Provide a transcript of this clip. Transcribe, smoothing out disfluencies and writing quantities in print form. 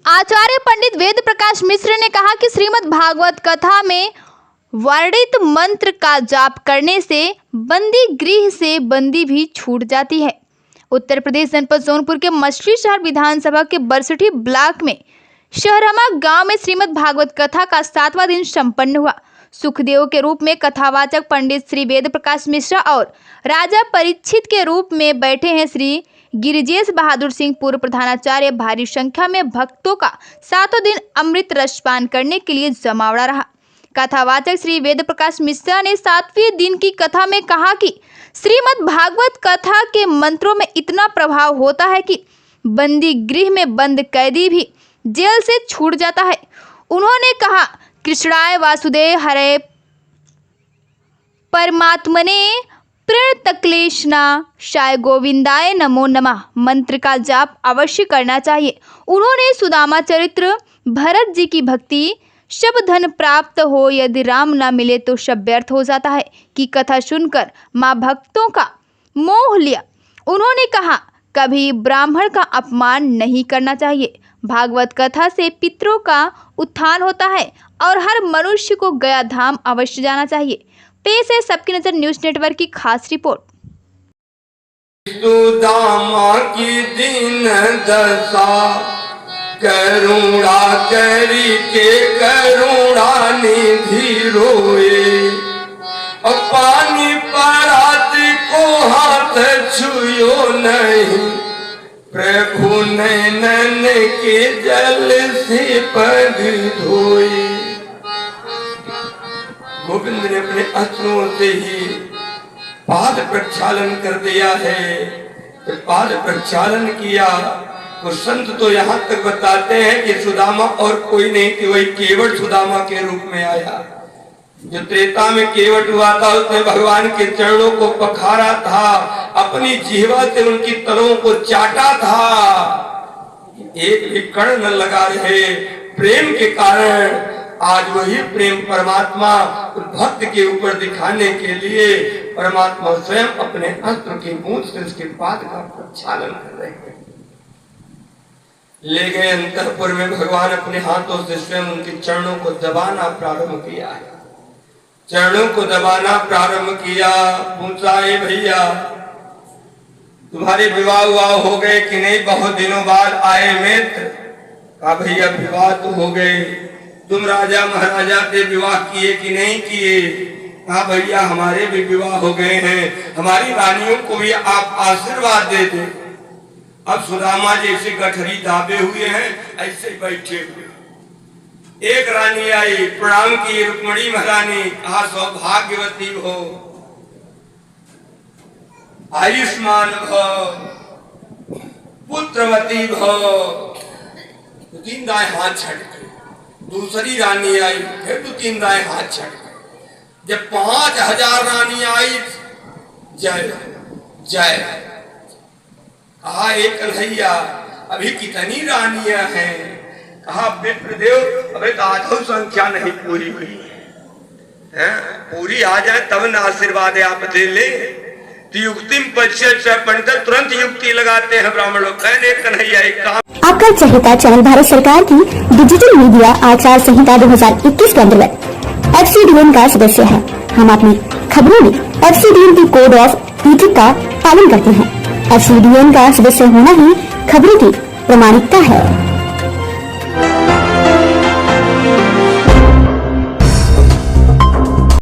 आचार्य पंडित वेद प्रकाश मिश्र ने कहा कि श्रीमद् भागवत कथा में वर्णित मंत्र का जाप करने से बंदी गृह से बंदी भी छूट जाती है। उत्तर प्रदेश जनपद जौनपुर के मछली शहर विधानसभा के बरसठी ब्लॉक में शहरमा गांव में श्रीमद् भागवत कथा का 7वां दिन संपन्न हुआ। सुखदेव के रूप में कथावाचक पंडित श्री वेद प्रकाश मिश्रा और राजा परीक्षित के रूप में बैठे हैं श्री गिरिजेश बहादुर सिंह पूर्व प्रधानाचार्य। भारी संख्या में भक्तों का 7वां दिन अमृत रसपान करने के लिए जमावड़ा रहा। कथावाचक श्री वेद प्रकाश मिश्रा ने 7वें दिन की कथा में कहा कि श्रीमद् भागवत कथा के मंत्रों में इतना प्रभाव होता है कि बंदी गृह में बंद कैदी भी जेल से छूट जाता है। उन्होंने कहा, कृष्णाय वासुदेव हरे परमात्मने प्रणतक्लेशना शाय गोविंदाय नमो नमः मंत्र का जाप अवश्य करना चाहिए। उन्होंने सुदामा चरित्र भरत जी की भक्ति शब धन प्राप्त हो, यदि राम ना मिले तो शब व्यर्थ हो जाता है कि कथा सुनकर माँ भक्तों का मोह लिया। उन्होंने कहा, कभी ब्राह्मण का अपमान नहीं करना चाहिए। भागवत कथा से पितरों का उत्थान होता है और हर मनुष्य को गया धाम अवश्य जाना चाहिए। पेश है सबकी नजर न्यूज नेटवर्क की खास रिपोर्ट। सुदामा की दीन दशा करुणा करी के करुणा निधि रोए, और पानी परात को हाथ छुयो नहीं, प्रभु नैनन के जल से पग धोए। गोविंद ने अपने अस्त्रों से ही पाद प्रक्षालन कर दिया है। तो पाद प्रक्षालन किया तो संत तो यहाँ तक बताते हैं कि सुदामा और कोई नहीं कि वही केवट सुदामा के रूप में आया। जो त्रेता में केवट हुआ था उसने भगवान के चरणों को पखारा था, अपनी जीवा से उनकी तलों को चाटा था। एक भी कण न लगा रहे। प्रेम के कारण आज वही प्रेम परमात्मा भक्त के ऊपर दिखाने के लिए परमात्मा स्वयं अपने अस्त्र की बूंद से उसके पाद का प्रक्षालन कर रहे हैं। ले गए अंतःपुर में भगवान अपने हाथों से स्वयं उनके चरणों को दबाना प्रारंभ किया है। चरणों को दबाना प्रारंभ किया। पूछा, भैया तुम्हारे विवाह विवाह हो गए कि नहीं? बहुत दिनों बाद आए मित्र। कहा, भैया विवाह तो हो गए। तुम राजा महाराजा से विवाह किए कि नहीं किए? कहा, भैया हमारे भी विवाह हो गए हैं। हमारी रानियों को भी आप आशीर्वाद दे दे। अब सुदामा जैसे गठरी दाबे हुए हैं ऐसे बैठे हुए। एक रानी आई, प्रणाम की, रुक्मणी महारानी। कहा, सौभाग्यवती हो, आयुष्मान भव, पुत्रवती भव। दो तीन दाएं हाथ छटके। दूसरी रानी आई, फिर दो तीन दाएं हाथ छटके। जब 5000 रानी आई, जय जय। कहा, एक कन्हैया अभी कितनी रानियां हैं? कहा, विप्रदेव अबे तो आधो संख्या नहीं पूरी हुई है। पूरी आ जाए तब न आशीर्वाद आप दे ले। तो युक्तिम पंडित तुरंत युक्ति लगाते हैं ब्राह्मण लोग। कहने कन्हैया एक कहा। आपका चहेता चैनल भारत सरकार की डिजिटल मीडिया आचार संहिता 2021 के अंतर्गत FCDN का सदस्य है। हम अपनी खबरों में FCDN की कोड ऑफ इथिक्स का पालन करते हैं। FCDN का सदस्य होना ही खबरों की प्रामाणिकता है।